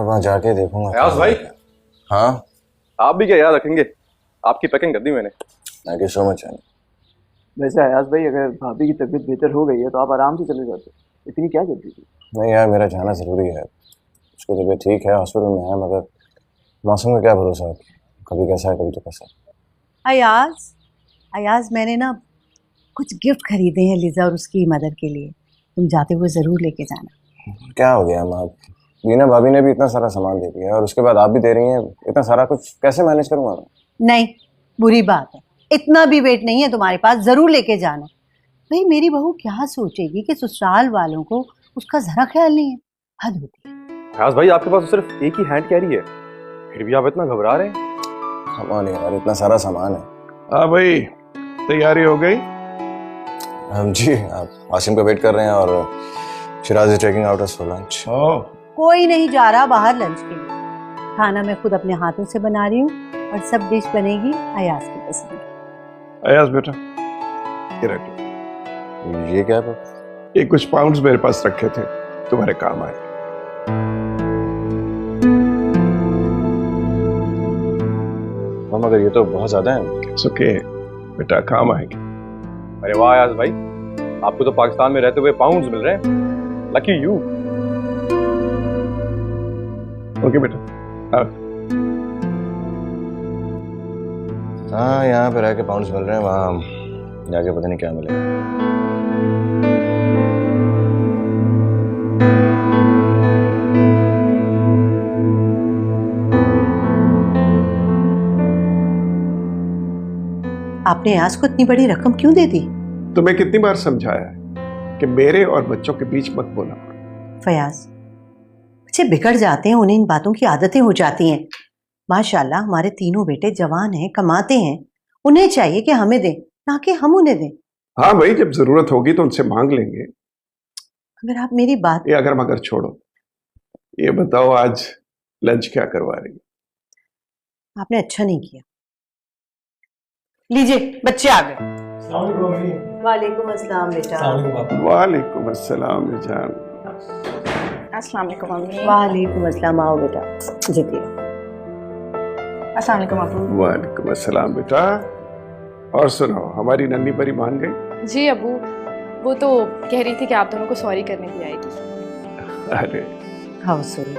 वहाँ जाके देखूंगा। अयाज भाई। हाँ आप भी क्या याद रखेंगे, आपकी पैकिंग कर दी मैंने। Thank you so much. वैसे अयाज भाई, अगर भाभी की तबीयत बेहतर हो गई है तो आप आराम से चले जाते, इतनी क्या जल्दी थी? नहीं यार, मेरा जाना ज़रूरी है। उसकी तबीयत ठीक है, हॉस्पिटल में है, मगर मौसम का क्या भरोसा, कभी कैसा है कभी तो कैसा। अयाज अयाज मैंने ना कुछ गिफ्ट खरीदे हैं लिजा और उसकी मदर के लिए, तुम जाते हुए ज़रूर लेके जाना। क्या हो गया माँ, बीना भाभी ने भी इतना सारा सामान दे दिया और उसके बाद आप भी दे रही हैं इतना सारा, कुछ कैसे मैनेज करूँगा मैं? नहीं, बुरी बात है, इतना भी वेट नहीं है तुम्हारे पास, ज़रूर लेके जाना। भाई मेरी बहू क्या सोचेगी कि ससुराल वालों को उसका ज़रा ख्याल नहीं है, हद होती है। अयाज भाई आपके पास तो सिर्फ एक ही हैंड कैरी है, फिर भी आप इतना घबरा रहे हैं। सामान यार, इतना सारा सामान है। हाँ भाई, तैयारी हो गई? हम जी, आप आसिम को वेट कर रहे हैं और Siraj is taking out us for lunch. कोई नहीं जा रहा बाहर लंच के लिए, खाना मैं खुद अपने हाथों से बना रही हूँ और सब डिश बनेगी अयाज की पसंद की। अयाज बेटा, ये रख लो। ये क्या है? ये कुछ पाउंड्स मेरे पास रखे थे, तुम्हारे काम आए। मगर ये तो बहुत ज्यादा है। सुके बेटा, काम आएंगे। अरे वाह अयाज भाई, आपको तो पाकिस्तान में रहते हुए पाउंड्स मिल रहे हैं, लकी यू। ओके बेटा। हाँ, यहाँ पे रह के पाउंड्स मिल रहे हैं, वहाँ जाके पता नहीं क्या मिलेगा। आपने अयाज को इतनी बड़ी रकम क्यों दे दी? तुम्हें कितनी बार समझाया है कि मेरे और बच्चों के बीच मत बोला। फयाज, बच्चे बिगड़ जाते हैं, उन्हें इन बातों की आदतें हो जाती हैं। माशाल्लाह हमारे तीनों बेटे जवान हैं, कमाते हैं, उन्हें चाहिए कि हमें दें, ना कि हम उन्हें दें। हाँ भाई, जब जरूरत होगी तो उनसे मांग लेंगे। अगर आप मेरी बात, ये अगर मगर छोड़ो, ये बताओ आज लंच क्या करवा रही? आपने अच्छा नहीं किया। लीजिए, बच्चे आ गए। वालेकुम अस्सलाम बेटा। वालेकुम अस्सलाम जान। अस्सलाम वालेकुम मम्मी। वालेकुम अस्सलाम, आओ बेटा, जीती रहो। अस्सलाम वालेकुम अबू। वालेकुम अस्सलाम बेटा। और सुनो, हमारी नन्ही परी मान गई? जी अबू, वो तो कह रही थी कि आप दोनों को सॉरी करने भी आएगी। अरे हाँ सॉरी,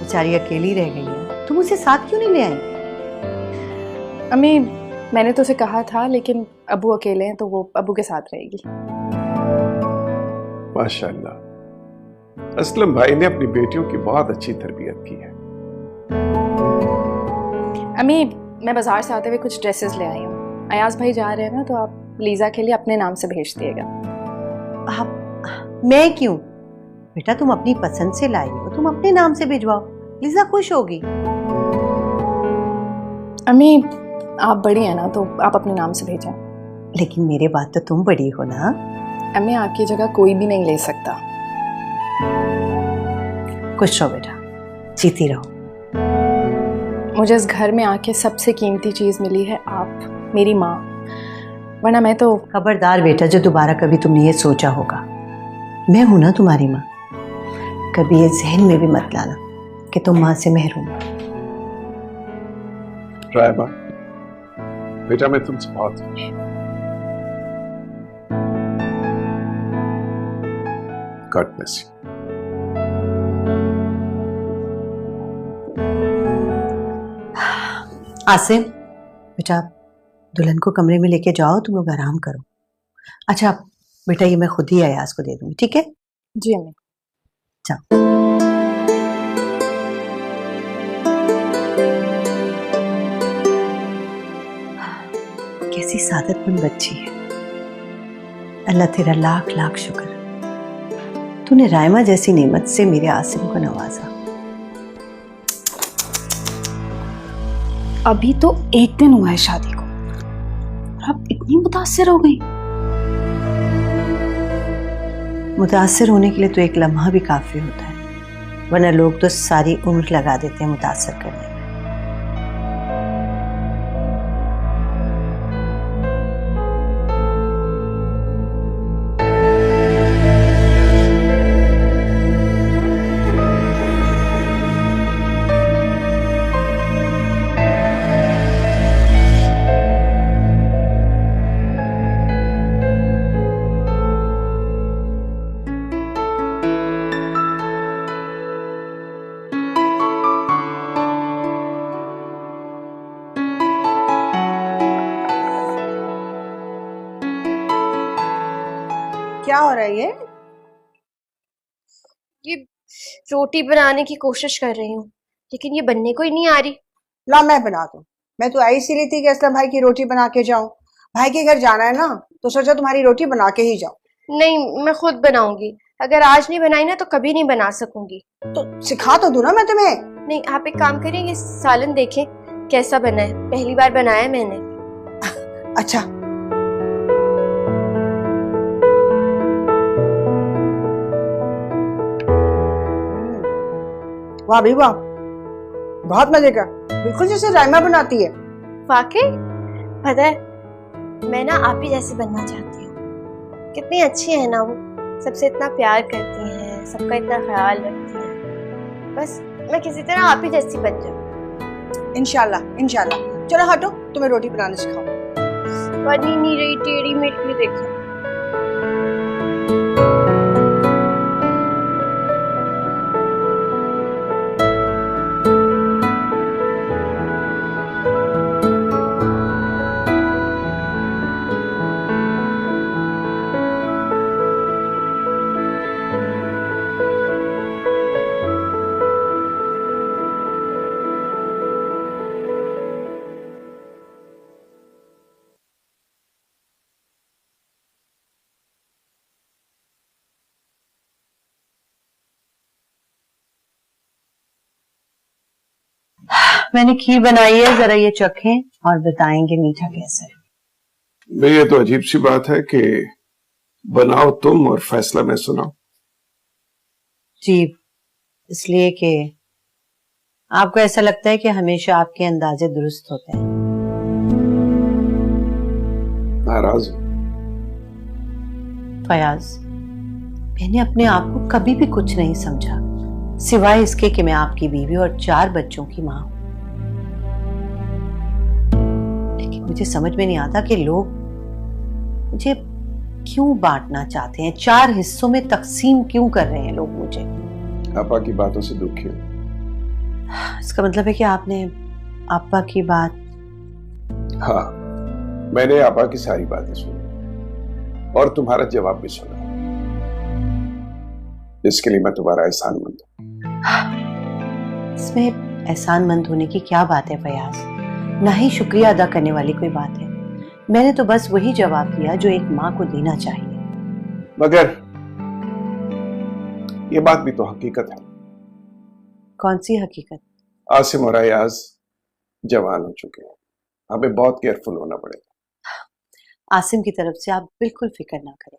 बेचारी अकेली रह गई है, तुम उसे साथ क्यों नहीं ले आई? अम्मी, मैंने तो उसे कहा था, लेकिन अबू अकेले हैं तो वो अबू के साथ रहेगी। माशाल्लाह, असलम भाई ने अपनी बेटियों की बहुत अच्छी तरबियत की है। अम्मी, मैं बाजार से आते हुए कुछ ड्रेसेस ले आई हूँ। अयाज भाई जा रहे हैं ना, तो आप लीजा के लिए अपने नाम से भेज दिएगा। आप, मैं क्यों? बेटा तुम अपनी पसंद से लाई हो, तुम अपने नाम से भिजवाओ, लीजा खुश होगी। अम्मी, आप बड़ी हैं ना, तो आप अपने नाम से भेजें। लेकिन मेरे बात तो तुम बड़ी हो ना। अम्मी, आपकी जगह कोई भी नहीं ले सकता। खुश रहो बेटा, जीती रहो। मुझे इस घर में आके सबसे कीमती चीज़ मिली है आप, मेरी माँ, वरना मैं तो। खबरदार बेटा, जो दोबारा कभी तुमने ये सोचा होगा, मैं हूं ना तुम्हारी माँ, कभी ये जहन में भी मत लाना कि तुम माँ से महरूम हो। रायबा बेटा, मैं तुमसे बहुत खुश हूं। God bless you. आसिम बेटा, दुल्हन को कमरे में लेके जाओ, तुम लोग आराम करो। अच्छा बेटा, ये मैं खुद ही अयाज को दे दूंगी, ठीक है? जी अम्मी। जाओ। कैसी सादतमंद बच्ची है, अल्लाह तेरा लाख लाख शुक्र, तूने रायमा जैसी नेमत से मेरे आसिम को नवाजा। अभी तो एक दिन हुआ है शादी को, और आप इतनी मुतासिर हो गई। मुतासिर होने के लिए तो एक लम्हा भी काफी होता है, वरना लोग तो सारी उम्र लगा देते हैं मुतासिर करने में। क्या हो रहा है ये रोटी बनाने की कोशिश कर रही हूँ, लेकिन ये बनने को ही नहीं आ रही। ला मैं बना दूं। मैं तो आई इसीलिए थी कि असलम भाई की रोटी बना के जाऊं। भाई के घर जाना है ना, तो सोचा तुम्हारी रोटी बना के ही जाऊं। नहीं, मैं खुद बनाऊंगी। अगर आज नहीं बनाई ना तो कभी नहीं बना सकूंगी। तो सिखा तो दूं ना मैं तुम्हें। नहीं, आप एक काम करें, ये सालन देखें कैसा बना है। पहली बार बनाया है मैंने। अच्छा, वाह भी वाह, बहुत मजे का, बिल्कुल जैसे रायमा बनाती है। वाकई पता है, मैं ना आप ही जैसे बनना चाहती हूँ। कितनी अच्छी है ना वो, सबसे इतना प्यार करती हैं, सबका इतना ख्याल रखती हैं। बस मैं किसी तरह आप ही जैसी बन जाऊँ। इंशाल्लाह इंशाल्लाह। चलो हटो, तुम्हें रोटी बनाना सिखाओ। बन ही नहीं रही, टेढ़ी मेढ़ी देखो। मैंने खीर बनाई है, जरा ये चखें और बताएंगे मीठा कैसा है। भाई ये तो अजीब सी बात है कि बनाओ तुम और फैसला मैं सुनाऊं। जी, इसलिए कि आपको ऐसा लगता है कि हमेशा आपके अंदाजे दुरुस्त होते हैं। नाराज हो? फयाज, मैंने अपने आप को कभी भी कुछ नहीं समझा, सिवाय इसके कि मैं आपकी बीवी और 4 बच्चों की मां हूं। लेकिन मुझे समझ में नहीं आता कि लोग मुझे क्यों बांटना चाहते हैं, 4 हिस्सों में तकसीम क्यों कर रहे हैं लोग मुझे। आपा की बातों से दुखी हो? इसका मतलब है कि आपने आपा की बात। हाँ, मैंने आपा की सारी बातें सुनी और तुम्हारा जवाब भी सुना, इसके लिए मैं तुम्हारा एहसानमंद हूं। इसमें एहसानमंद होने की क्या बात है फयाज, ना ही शुक्रिया अदा करने वाली कोई बात है। मैंने तो बस वही जवाब दिया जो एक माँ को देना चाहिए। मगर ये बात भी तो हकीकत है। कौन सी हकीकत? आसिम और अयाज जवान हो चुके हैं, हमें बहुत केयरफुल होना पड़ेगा। आसिम की तरफ से आप बिल्कुल फिक्र ना करें,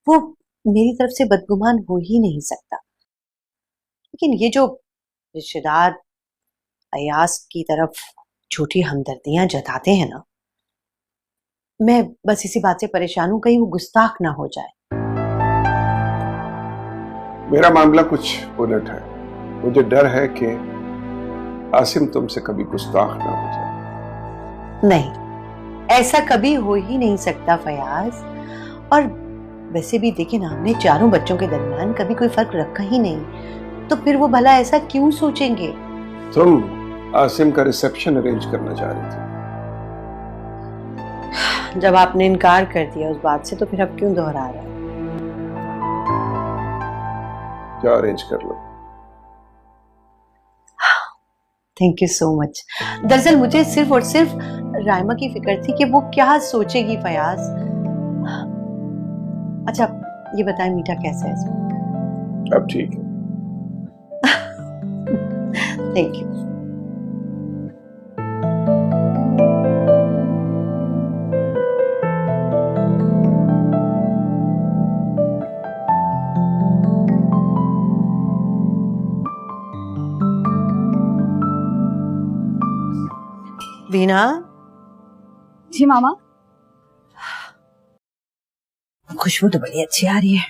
वो मेरी तरफ से बदगुमान हो ही नहीं सकता। लेकिन ये जो रिश्तेदार अयाज की तरफ झूठी हमदर्दियां जताते हैं ना, मैं बस इसी बात से परेशान हूं कहीं वो गुस्ताख ना हो जाए। मेरा मामला कुछ उलट है। मुझे डर है कि आसिम तुमसे कभी गुस्ताख ना हो जाए। नहीं, ऐसा कभी हो ही नहीं सकता फयाज। और वैसे भी देखिए ना, हमने 4 बच्चों के दरमियान कभी कोई फर्क रखा ही नहीं, तो फिर वो भला ऐसा क्यों सोचेंगे। तुम आसिम का रिसेप्शन अरेंज करना चाह रही थी। जब आपने इनकार कर दिया उस बात से, तो फिर अब क्यों दोहरा रहे हैं? क्या अरेंज कर लो। Thank you so much. दरअसल मुझे सिर्फ और सिर्फ रायमा की फिक्र थी कि वो क्या सोचेगी फयाज। अच्छा ये बताएं, मीठा कैसा है इसमें? अब ठीक है। Thank you. वीना। जी मामा। खुशबू तो बड़ी अच्छी आ रही है।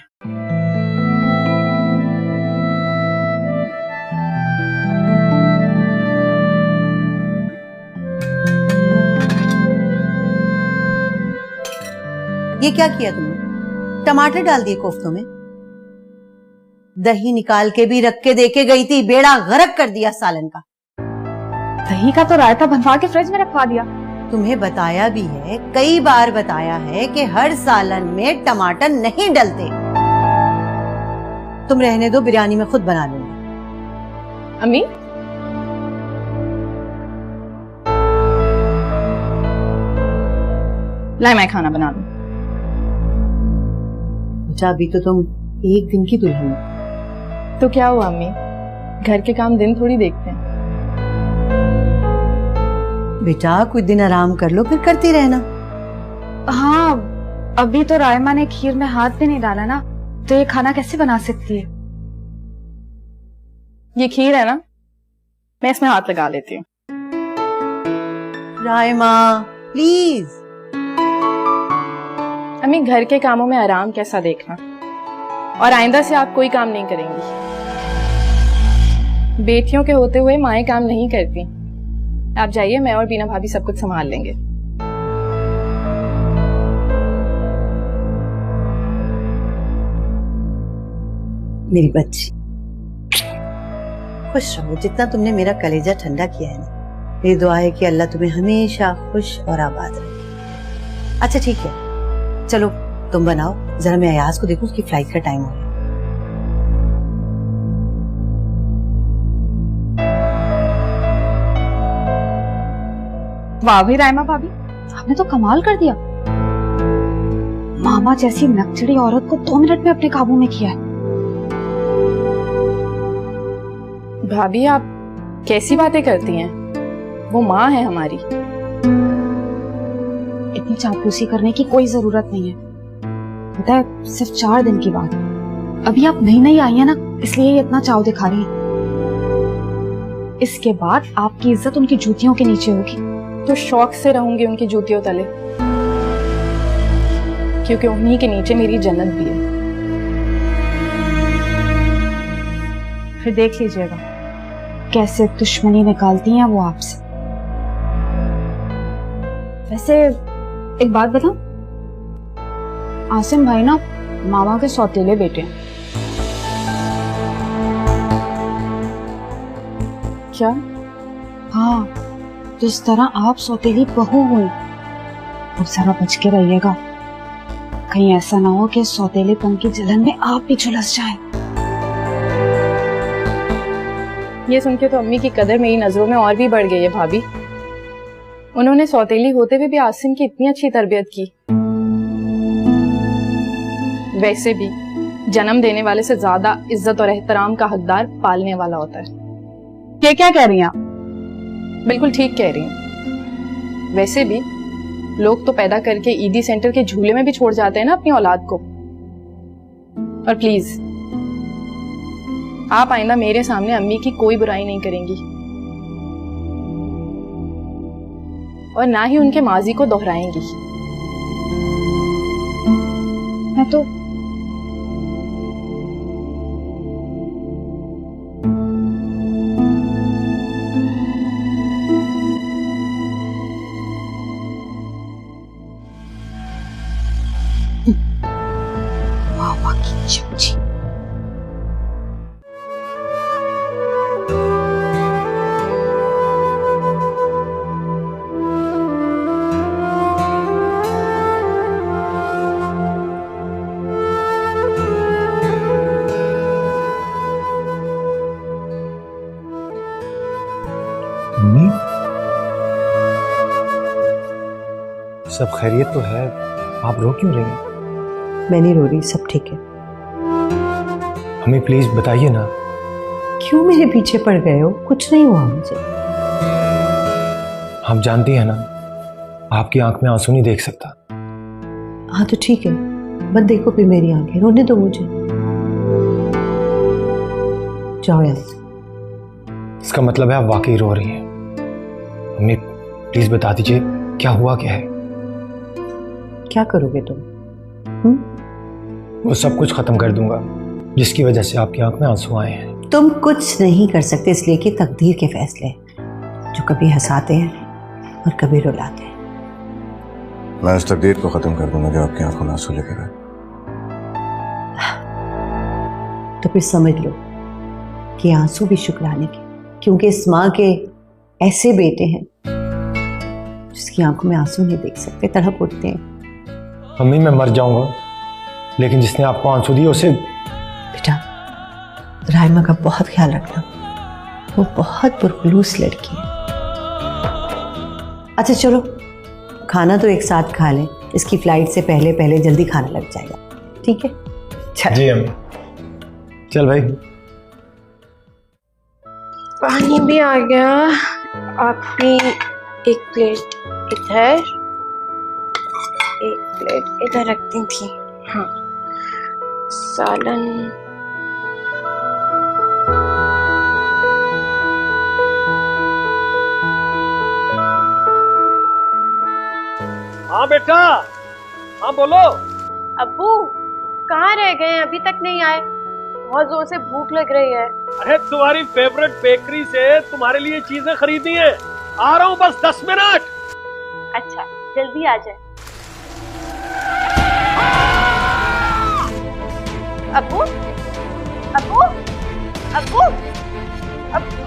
ये क्या किया तुमने? टमाटर डाल दिए कोफ्तों में? दही निकाल के भी रख के देके गई थी, बेड़ा गर्क कर दिया सालन का। दही का तो रायता बनवा के फ्रिज में रखवा दिया, तुम्हें बताया भी है, कई बार बताया है कि हर सालन में टमाटर नहीं डलते। तुम रहने दो, बिरयानी में खुद बना लूंगी। अम्मी, लाए मैं खाना बना लूं। अच्छा, अभी तो तुम एक दिन की दुल्हन हो। तो क्या हुआ अम्मी, घर के काम दिन थोड़ी देखते हैं। बेटा कुछ दिन आराम कर लो, फिर करती रहना। हाँ, अभी तो रायमा ने खीर में हाथ भी नहीं डाला ना, तो ये खाना कैसे बना सकती है? ये खीर है ना, मैं इसमें हाथ लगा लेती हूँ। रायमा प्लीज। अम्मी, घर के कामों में आराम कैसा देखना, और आइंदा से आप कोई काम नहीं करेंगी। बेटियों के होते हुए माएँ काम नहीं करती। आप जाइए, मैं और बीना भाभी सब कुछ संभाल लेंगे। मेरी बच्ची खुश रहो, जितना तुमने मेरा कलेजा ठंडा किया है ना, मेरी दुआ है कि अल्लाह तुम्हें हमेशा खुश और आबाद रखे। अच्छा ठीक है, चलो तुम बनाओ, जरा मैं अयाज को देखूं, उसकी फ्लाइट का टाइम हो गया। वाह भाई रायमा भाभी, आपने तो कमाल कर दिया। मामा जैसी नकचड़ी औरत को 2 मिनट में अपने काबू में किया है। भाभी, आप कैसी बातें करती हैं? वो माँ है हमारी। इतनी चापलूसी करने की कोई जरूरत नहीं है। पता है, सिर्फ 4 दिन की बात। अभी आप नई नई आई है ना, इसलिए ये इतना चाव दिखा रही है। इसके बाद आपकी इज्जत उनकी जूतियों के नीचे होगी। तो शौक से रहूंगी उनकी जूतियों तले, क्योंकि उन्हीं के नीचे मेरी जन्नत भी है। फिर देख लीजिएगा कैसे दुश्मनी निकालती हैं वो आपसे। वैसे एक बात बताऊं, आसिम भाई ना मामा के सौतेले बेटे हैं। क्या? हाँ, जिस तरह आप सौतेली बहू हुई, अब जरा बच के रहिएगा। कहीं ऐसा ना हो कि सौतेलेपन की जलन में आप भी झुलस जाएं। ये सुन के तो अम्मी की कदर मेरी नजरों में और भी बढ़ गई है भाभी। उन्होंने सौतेली होते हुए भी आसिम की इतनी अच्छी तरबियत की। वैसे भी जन्म देने वाले से ज्यादा इज्जत और एहतराम का हकदार पालने वाला होता है। ये क्या कह रही हैं आप? बिल्कुल ठीक कह रही हैं। वैसे भी लोग तो पैदा करके ईदी सेंटर के झूले में भी छोड़ जाते हैं ना अपनी औलाद को। और प्लीज आप आइंदा मेरे सामने अम्मी की कोई बुराई नहीं करेंगी, और ना ही उनके माजी को दोहराएंगी। मैं तो मामा की चमची। सब खैरियत तो है, आप रो क्यों रही हैं? मैं नहीं रो रही, सब ठीक है। हमें प्लीज बताइए ना। क्यों मेरे पीछे पड़ गए हो? कुछ नहीं हुआ मुझे। आप जानती हैं ना, आपकी आंख में आंसू नहीं देख सकता। हाँ तो ठीक है, मत देखो फिर मेरी आंखें, रोने दो मुझे। जाओ यार। इसका मतलब है आप वाकई रो रही हैं। हमें प्लीज बता दीजिए, क्या हुआ क्या है? क्या करोगे तुम? वो सब कुछ खत्म कर दूंगा जिसकी वजह से आपकी आंख में आंसू आए हैं। तुम कुछ नहीं कर सकते, इसलिए कि तकदीर के फैसले जो कभी हंसाते हैं और कभी रुलाते हैं। मैं उस तकदीर को खत्म कर दूंगा जो आपकी आंखों में आंसू लेकर आए। तो फिर समझ लो कि आंसू भी शुक्राने के, क्योंकि इस माँ के ऐसे बेटे हैं जो जिसकी आंखों में आंसू नहीं देख सकते, तड़प उठते हैं। मम्मी मैं मर जाऊंगा, लेकिन जिसने आपको आंसू दिए उसे। बेटा रायमा का बहुत ख्याल रखना, वो बहुत पुरखुलूस लड़की है। अच्छा चलो खाना तो एक साथ खा लें, इसकी फ्लाइट से पहले पहले जल्दी खाना लग जाएगा, ठीक है? चल जी अम्मी। चल भाई। पानी भी आ गया। आपकी एक प्लेट इधर, एक प्लेट इधर रखती थी। हाँ, सालन। हाँ बेटा, हाँ बोलो। अब्बू कहाँ रह गए? अभी तक नहीं आए। बहुत जोर से भूख लग रही है। अरे तुम्हारी फेवरेट बेकरी से तुम्हारे लिए चीजें खरीदनी है, आ रहा हूँ बस 10 मिनट। अच्छा जल्दी आ जाए। अब्बू अब्बू अब्बू अब्बू।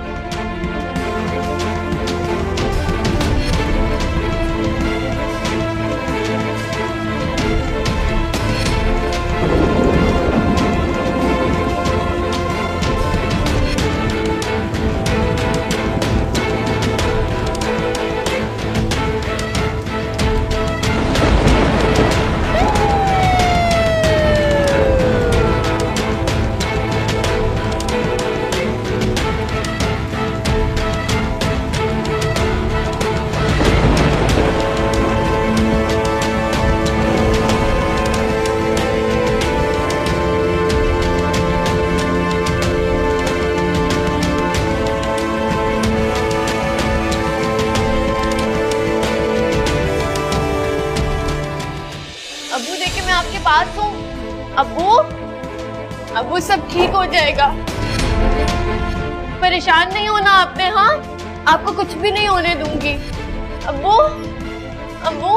अब्बू अब्बू सब ठीक हो जाएगा, परेशान नहीं होना आपने। हाँ आपको कुछ भी नहीं होने दूंगी। अब्बू अब्बू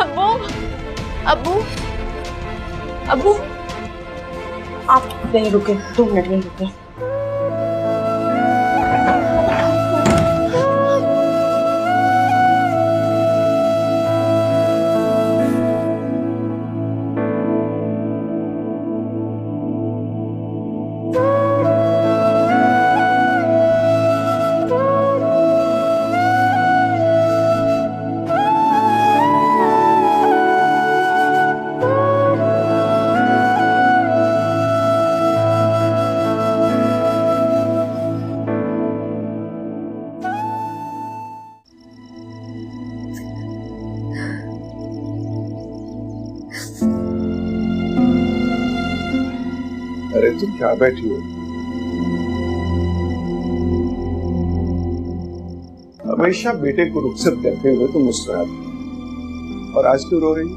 अब्बू अब्बू अब्बू आप नहीं रुके, 2 मिनट नहीं रुके। अरे तुम क्या बैठी हो? हमेशा बेटे को रुखसत करते हुए तुम मुस्कुराती, और आज क्यों रो रही?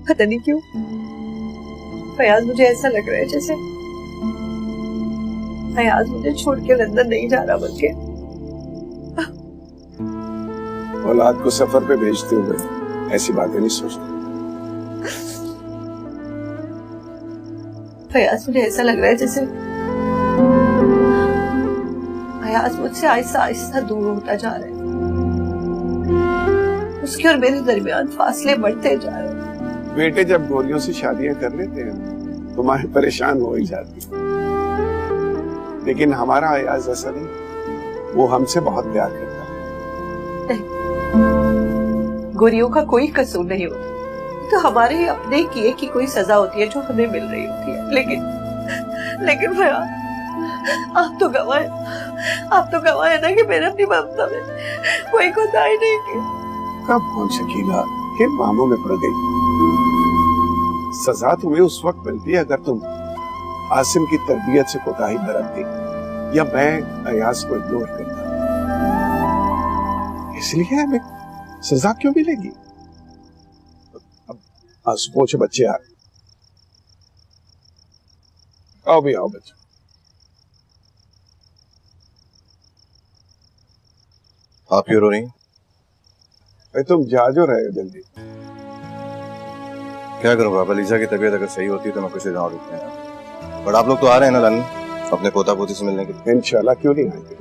पता नहीं क्यों फयाज, मुझे ऐसा लग रहा है जैसे फयाज मुझे छोड़ के लंदन नहीं जा रहा, बल्कि औलाद को सफर पे भेजते हुए ऐसी बातें नहीं सोचती। फयाज मुझे ऐसा लग रहा है जैसे फयाज मुझसे आहिस्ता आहिस्ता दूर होता जा रहा है, उसके और मेरे दरमियान फासले बढ़ते जा रहे हैं। बेटे जब गोरियों से शादियां कर लेते हैं तो माँ परेशान हो ही जाती, लेकिन हमारा अयाज ऐसा नहीं, वो हमसे बहुत प्यार करता है। गोरियों का कोई कसूर नहीं होता, तो हमारे ही अपने किए की कोई सजा होती है जो हमें मिल रही होती है। लेकिन फयाज, आप तो गवाए ना कि मैंने अपनी ममता में कोई कोताही नहीं की। कब कौन शकीला किन मामलों में पड़ गई? सजा तुम्हें उस वक्त मिलती है अगर तुम आसिम की तरबियत से कोताही बरतती या मैं अयाज को इग्नोर करता, इसलिए हमें सजा क्यों मिलेगी? अब आंसू पोंछे बच्चे आ रहे, आओ भी आओ बच्चे। आप क्यों रो रही हैं? तुम जा जो रहे हो जल्दी। क्या करूं बाबा, लीजा की तबीयत अगर सही होती तो मैं कैसे जाऊं रुकने हैं। बट आप लोग तो आ रहे हैं ना लंदन अपने पोता पोती से मिलने के लिए। इंशाल्लाह, क्यों नहीं आएंगे।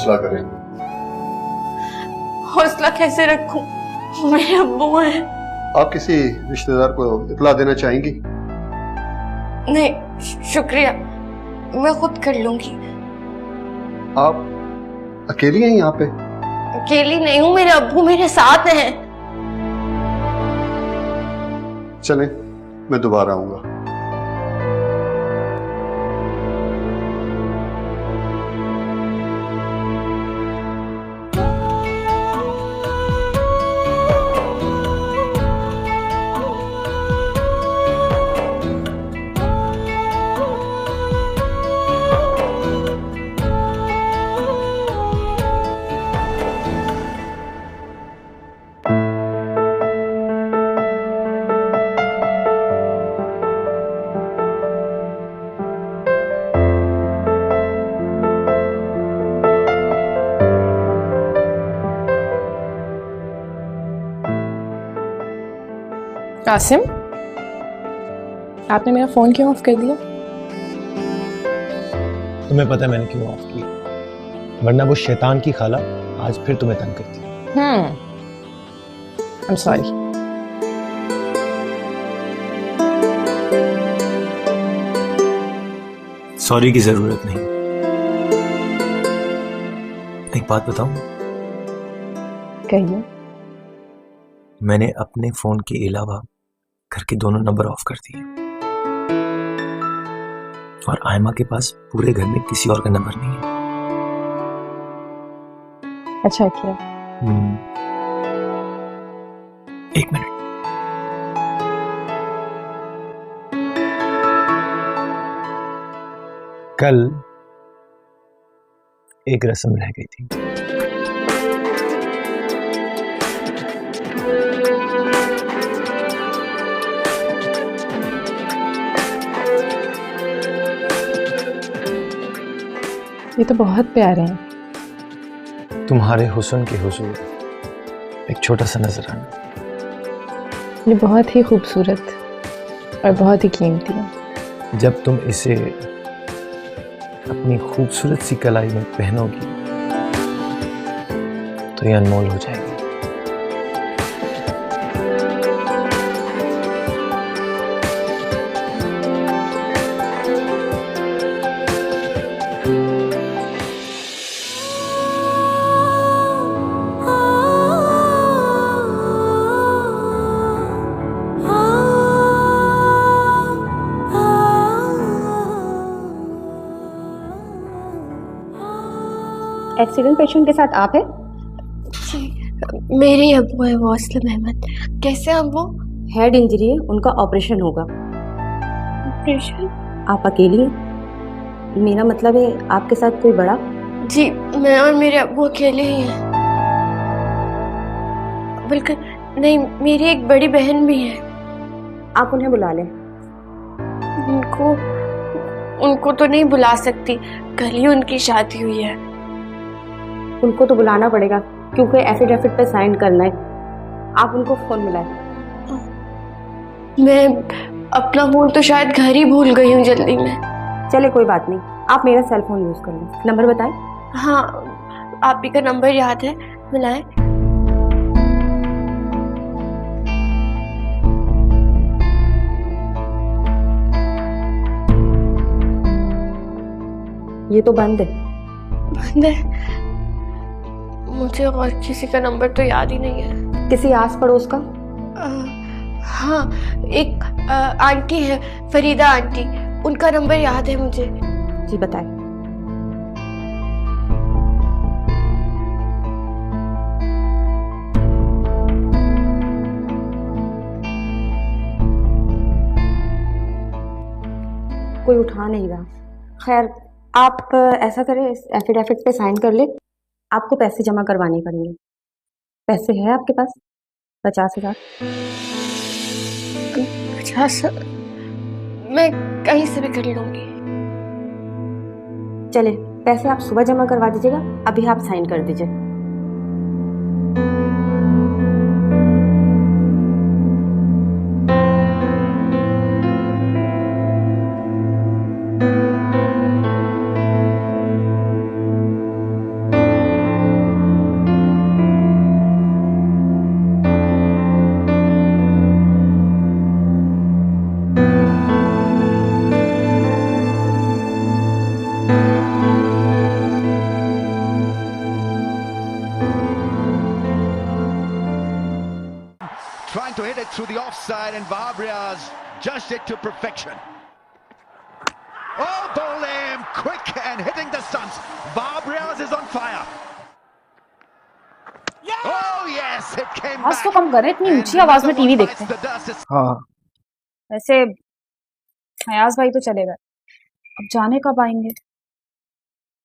हौसला करें। हौसला कैसे रखूं? मेरे अब्बू हैं। आप किसी रिश्तेदार को इत्तला देना चाहेंगी? नहीं शुक्रिया, मैं खुद कर लूंगी। आप अकेली हैं यहाँ पे? अकेली नहीं हूँ, मेरे अब्बू मेरे साथ हैं। चलें, मैं दोबारा आऊंगा। कासिम, आपने मेरा फोन क्यों ऑफ कर दिया? तुम्हें पता है मैंने क्यों ऑफ किया? वरना वो शैतान की खाला आज फिर तुम्हें तंग करती। I'm sorry। सॉरी की जरूरत नहीं। एक बात बताऊं? कहिए। मैंने अपने फोन के अलावा घर के दोनों नंबर ऑफ कर दिए और आयमा के पास पूरे घर में किसी और का नंबर नहीं है। अच्छा किया। एक मिनट। कल एक रस्म रह गई थी। ये तो बहुत प्यारे हैं। तुम्हारे हुस्न के हुजूर एक छोटा सा नजराना। ये बहुत ही खूबसूरत और बहुत ही कीमती है। जब तुम इसे अपनी खूबसूरत सी कलाई में पहनोगी तो ये अनमोल हो जाएगी। एक्सीडेंट पेशेंट के साथ आप हैं? जी, मेरे अब्बू है वासिम अहमद। कैसे अब्बू? हेड इंजरी है, उनका ऑपरेशन होगा। ऑपरेशन? आप अकेली हैं? मेरा मतलब है आपके साथ कोई बड़ा? जी, मैं और मेरे अब्बू अकेले ही हैं। बिल्कुल नहीं, मेरी एक बड़ी बहन भी है। आप उन्हें बुला लें। उनको तो नहीं बुला सकती, कल ही उनकी शादी हुई है। उनको तो बुलाना पड़ेगा क्योंकि एफिडेविट पे साइन करना है। आप उनको फोन मिलाएं। मैं अपना फोन तो शायद घर ही भूल गई हूँ जल्दी में। चले कोई बात नहीं, आप मेरा सेल फोन यूज कर लें। नंबर बताएं। हाँ, आप ही का नंबर याद है, मिलाएं। ये तो बंद है। बंद है? मुझे और किसी का नंबर तो याद ही नहीं है। किसी आस पड़ोस का? हाँ, एक आंटी है, फरीदा आंटी, उनका नंबर याद है मुझे। जी बताएं। कोई उठा नहीं रहा। खैर, आप ऐसा करें, इस एफिडेविट पे साइन कर ले। आपको पैसे जमा करवाने पड़ेंगे। पैसे हैं आपके पास? 50,000। 50? मैं कहीं से भी कर लूंगी। चले, पैसे आप सुबह जमा करवा दीजिएगा, अभी आप साइन कर दीजिए। trying to hit it through the offside, and Vabria's judged it to perfection. Oh, Bolim, quick and hitting the stumps. Vabria's is on fire. Oh yes, it came आज back. तो कम करे, इतनी ऊंची आवाज में टीवी देखते हैं। हाँ वैसे अयाज भाई तो चले गए, अब जाने कब आएंगे?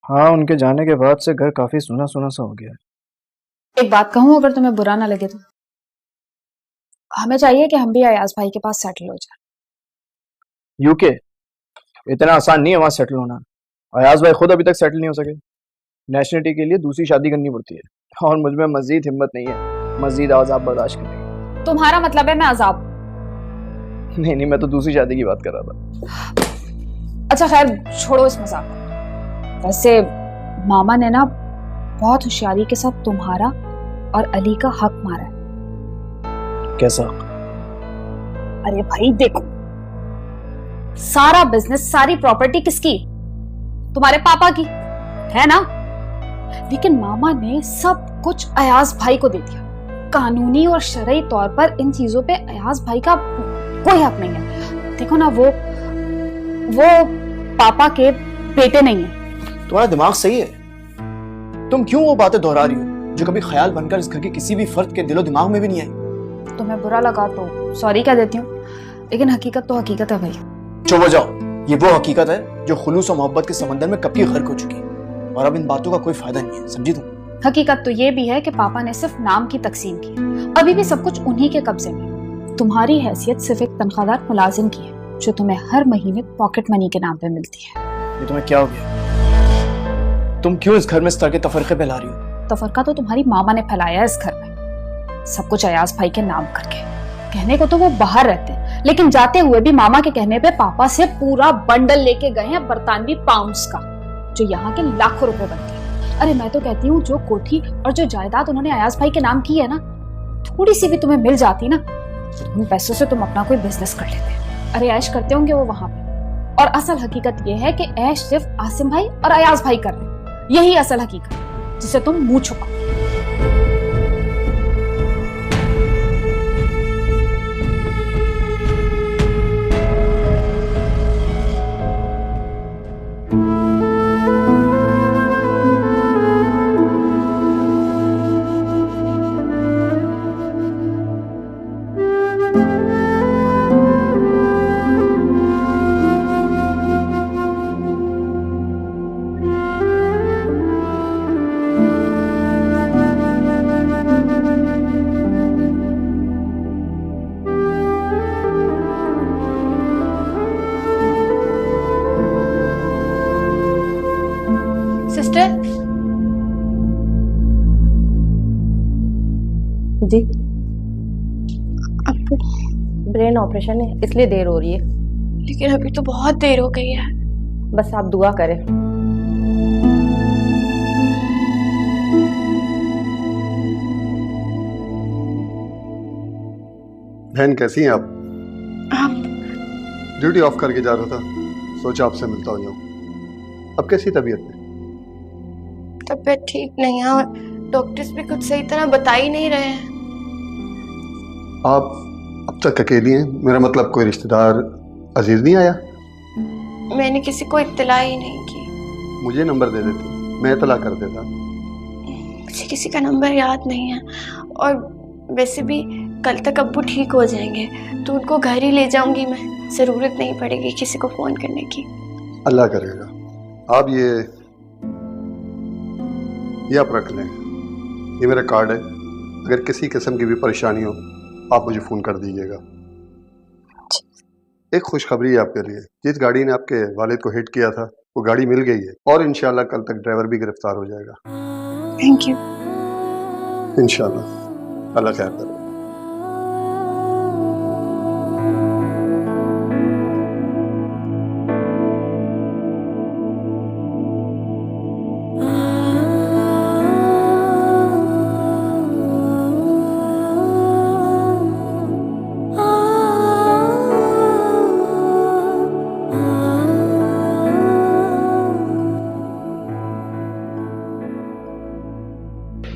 हाँ, उनके जाने के बाद से घर काफी सुना सुना सा हो गया है। एक बात कहूँ, अगर तुम्हें बुरा ना लगे तो हमें चाहिए कि हम भी अयाज भाई के पास सेटल हो जाए। यूके इतना आसान नहीं है वहां सेटल होना। अयाज भाई खुद अभी तक सेटल नहीं हो सके। नेशनलिटी के लिए दूसरी शादी करनी पड़ती है, और मुझ में मजीद हिम्मत नहीं है मजीद अजाब बर्दाश्त करने। तुम्हारा मतलब है मैं अजाब? नहीं, मैं तो दूसरी शादी की बात कर रहा था। अच्छा खैर, छोड़ो इस मजाक को। वैसे मामा ने ना बहुत होशियारी के साथ तुम्हारा और अली का हक मारा है। कैसा? अरे भाई देखो, सारा बिजनेस, सारी प्रॉपर्टी किसकी? तुम्हारे पापा की है ना? लेकिन मामा ने सब कुछ अयाज भाई को दे दिया। कानूनी और शरई तौर पर इन चीजों पे अयाज भाई का कोई हक नहीं है। देखो ना, वो पापा के बेटे नहीं है। तुम्हारा दिमाग सही है? तुम क्यों वो बातें दोहरा रही हो जो कभी ख्याल बनकर इस घर के किसी भी फर्द के दिलो दिमाग में भी नहीं आई? तुम्हें बुरा लगा तो सॉरी कह देती हूँ, लेकिन हकीकत तो हकीकत है भाई। चुप हो जाओ। ये वो हकीकत है जो खुलूस और मोहब्बत के समंदर में कब की गर्क हो चुकी है, और अब इन बातों का कोई फायदा नहीं है, समझी तुम? हकीकत तो ये भी है कि पापा ने सिर्फ नाम की तकसीम की, अभी भी सब कुछ उन्हीं के कब्जे में। तुम्हारी हैसियत सिर्फ एक तनख्वाहदार मुलाजिम की है जो तुम्हें हर महीने पॉकेट मनी के नाम पे मिलती है। ये तुम्हें क्या हो गया? तुम क्यों इस घर में इस तरह के तफरके फैला रही हो? तफरका तो तुम्हारी मामा ने फैलाया है इस घर में, सब कुछ अयाज भाई के नाम करके। कहने को तो वो बाहर रहते हैं, लेकिन जाते हुए भी मामा के कहने पे पापा से पूरा बंडल लेके गए हैं बरतानवी पाउंड्स का, जो यहाँ के लाखों रुपए बनते हैं। अरे मैं तो कहती हूँ, जो कोठी और जो जायदाद उन्होंने अयाज भाई के नाम की है ना, थोड़ी सी भी तुम्हें मिल जाती ना, उन पैसों से तुम अपना कोई बिजनेस कर लेते। अरे ऐश करते होंगे वो वहां पे, और असल हकीकत ये है कि ऐश सिर्फ आसिम भाई और अयाज भाई कर रहे हैं। यही असल हकीकत जिसे तुम मुंह छुपा। जी, आपको ब्रेन ऑपरेशन है इसलिए देर हो रही है। लेकिन अभी तो बहुत देर हो गई है। बस आप दुआ करें। बहन कैसी हैं आप? आप ड्यूटी ऑफ करके जा रहा था, सोचा आपसे मिलता हो जाऊं। अब कैसी तबीयत है? तबीयत ठीक नहीं है, और डॉक्टर्स भी कुछ सही तरह बता ही नहीं रहे हैं। आप अब तक अकेली हैं? मेरा मतलब कोई रिश्तेदार अजीज नहीं आया? मैंने किसी को इत्तला ही नहीं की। मुझे नंबर दे देती, मैं इत्तला कर देता। मुझे किसी का नंबर याद नहीं है, और वैसे भी कल तक अब्बू ठीक हो जाएंगे तो उनको घर ही ले जाऊंगी मैं। जरूरत नहीं पड़ेगी किसी को फोन करने की। अल्लाह करेगा। आप ये आप रख लें, ये मेरा कार्ड है। अगर किसी किस्म की भी परेशानी हो आप मुझे फ़ोन कर दीजिएगा। एक खुशखबरी है आपके लिए, जिस गाड़ी ने आपके वालिद को हिट किया था वो गाड़ी मिल गई है, और इंशाल्लाह कल तक ड्राइवर भी गिरफ्तार हो जाएगा। Thank you. इंशाल्लाह, अल्लाह खैर करे।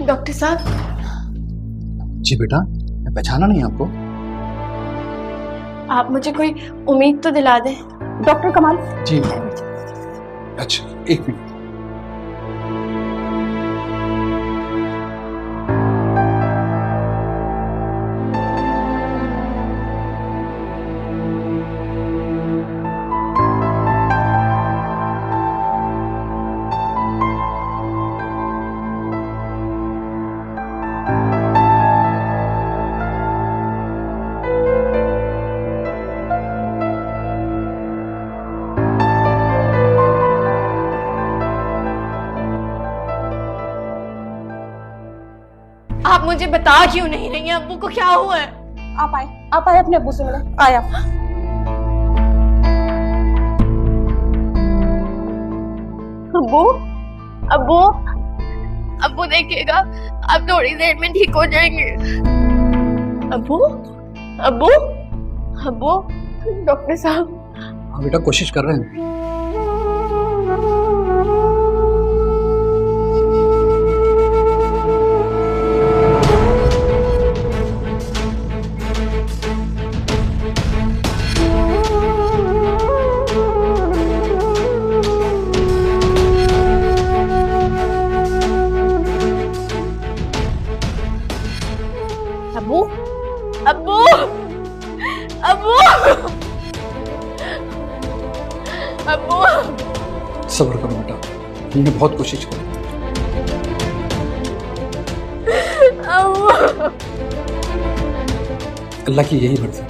डॉक्टर साहब। जी बेटा, पहचाना नहीं आपको? आप मुझे कोई उम्मीद तो दिला दें। डॉक्टर कमाल। जी मैम। अच्छा एक मिनट। आप मुझे बता क्यों नहीं रही हैं अब्बू को क्या हुआ है? आप आए अपने अब्बू से मिले। आए आप। अब्बू अब्बू अब्बू देखिएगा, आप थोड़ी देर में ठीक हो जाएंगे। अब्बू अब्बू अब्बू डॉक्टर साहब। हाँ बेटा कोशिश कर रहे हैं। अब्बू अब्बू अब्बू अब्बू सब्र करो बेटा, हमने बहुत कोशिश की। अब्बू अल्लाह की यही मर्जी है।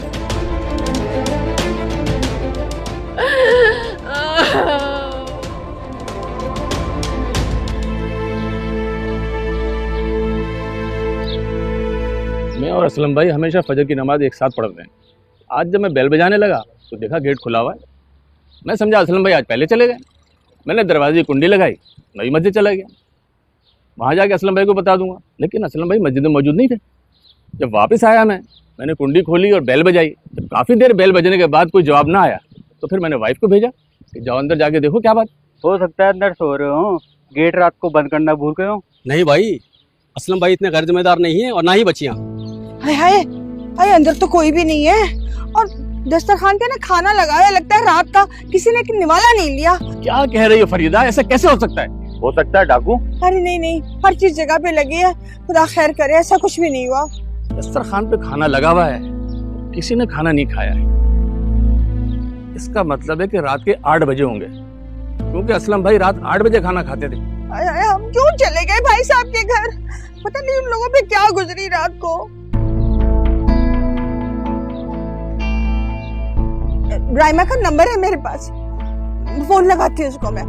मैं और असलम भाई हमेशा फजर की नमाज एक साथ पढ़ते हैं। आज जब मैं बेल बजाने लगा तो देखा गेट खुला हुआ है। मैं समझा असलम भाई आज पहले चले गए। मैंने दरवाजे की कुंडी लगाई, नई मस्जिद चला गया। वहाँ जाके असलम भाई को बता दूंगा, लेकिन असलम भाई मस्जिद में मौजूद नहीं थे। जब वापस आया मैंने कुंडी खोली और बेल बजाई। जब काफ़ी देर बेल बजने के बाद कोई जवाब ना आया तो फिर मैंने वाइफ को भेजा कि जाओ अंदर जाके देखो क्या बात। हो सकता है अंदर सो रहे हो, गेट रात को बंद करना भूल गए हो। नहीं भाई, असलम भाई इतने गैर जिम्मेदार नहीं है और ना ही बच्चियाँ। हाय हाय हाय, अंदर तो कोई भी नहीं है और दस्तरखान पे ना खाना लगाया, लगता है रात का किसी ने निवाला नहीं लिया। क्या कह रही हो फरीदा, ऐसा कैसे हो सकता है? हो सकता है डाकू। अरे नहीं नहीं, हर चीज जगह पे लगी है, खुदा खैर करे, ऐसा कुछ भी नहीं हुआ। दस्तरखान पे खाना लगा हुआ है, किसी ने खाना नहीं खाया है। इसका मतलब है कि रात के 8 बजे होंगे, क्योंकि असलम भाई रात 8 बजे खाना खाते थे। हम क्यों चले गए भाई साहब के घर? पता नहीं उन लोगों पे क्या गुजरी रात को। राइमा का नंबर है मेरे पास, फोन लगाती हूँ उसको मैं।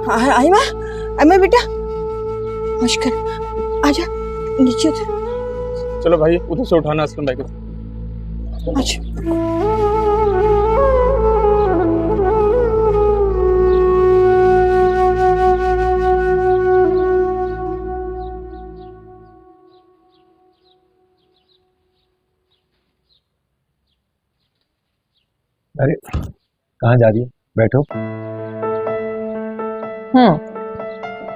हाय आइमा, आइमा बेटा, मुश्किल आजा नीचे उतर। चलो भाई उधर से उठाना असलम भाई को। अच्छा अरे कहाँ जा रही है? बैठो।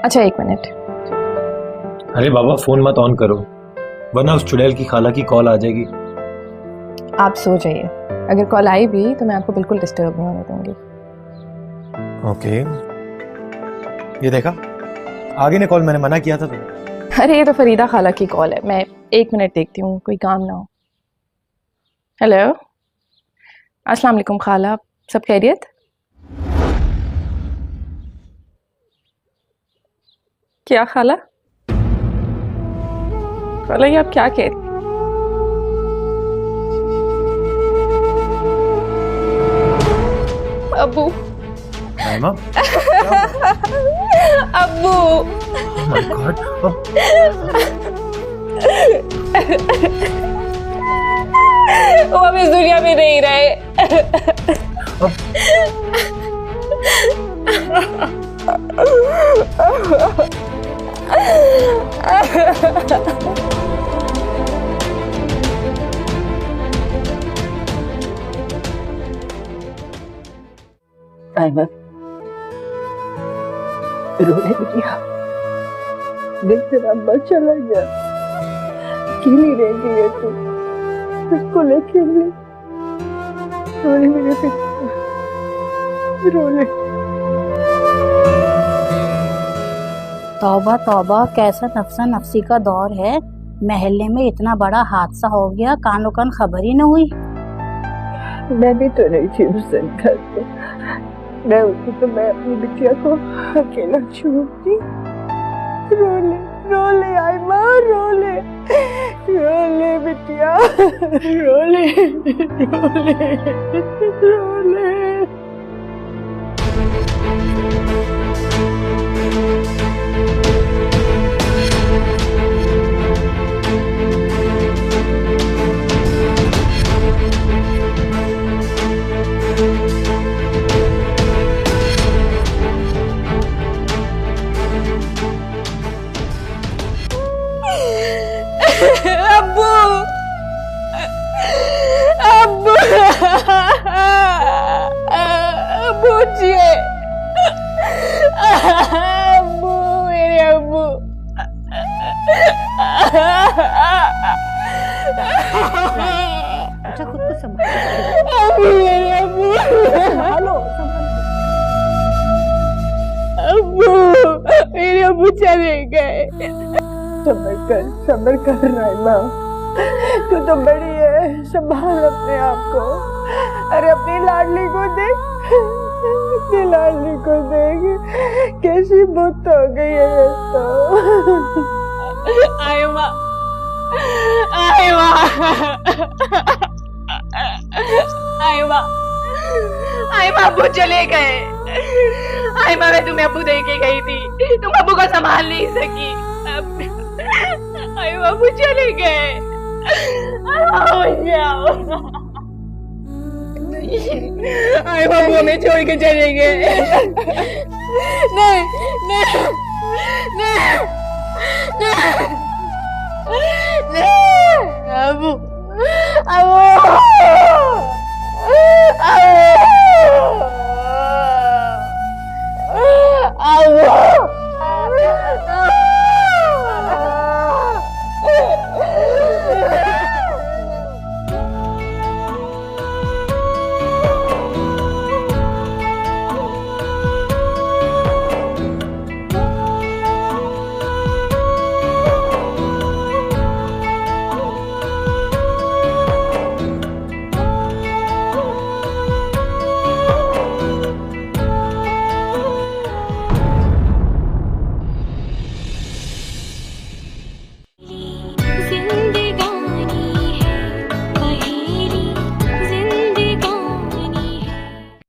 अच्छा 1 मिनट। अरे बाबा फोन मत ऑन करो, वरना उस चुड़ैल की खाला की कॉल आ जाएगी। आप सो जाइए, अगर कॉल आई भी तो मैं आपको बिल्कुल डिस्टर्ब नहीं होने दूंगी। ओके, ये देखा आगे ने कॉल, मैंने मना किया था तुम्हें। अरे ये तो फरीदा खाला की कॉल है, मैं 1 मिनट देखती हूँ, कोई काम ना हो। हेलो, अस्सलाम वालेकुम खाला, सब खैरियत? क्या खाला? खाला ये आप क्या कह रही? अब्बू। राइमा? अब्बू। Oh my God. वो अब इस दुनिया में नहीं रहे। रोने लगी। देख तेरा अब्बा चला गया, अकेली रह गई है तू, उसको लेके ले। रोने मेरे रोने। तौबा तौबा, कैसा नफसा नफसी का दौर है। महल्ले में इतना बड़ा हादसा हो गया, कानो कान खबर ही न हुई। मैं भी तो नहीं थी उस दिन घर पे, मैं होती तो मैं अपनी बिटिया को अकेला छोड़ती। रोले रोले आयमा, रोले रोले बिटिया, रोले रोले रोले। अब्बू, अब्बू, अब्बू जी, अब्बू, मेरे अब्बू। अच्छा खुद को संभालो। अब्बू, मेरे अब्बू, संभालो। अब्बू, मेरे अब्बू चले गए। सबर कर नाइमा, तू तो बड़ी है, संभाल अपने आप को। अरे अपनी लाडली को देख, अपनी लाडली को देख, कैसी बुत हो गई है तो। आयमा, आयमा, आयमा, आयमा, अब्बू चले गए। आयमा, मैं तुम्हें अब्बू दे के गई थी, तुम अब्बू को संभाल नहीं सकी। आयमा, अब्बू चले गए। आयमा, अब्बू हमें छोड़ के चले गए। नहीं नहीं नहीं नहीं, अब्बू, अब्बू।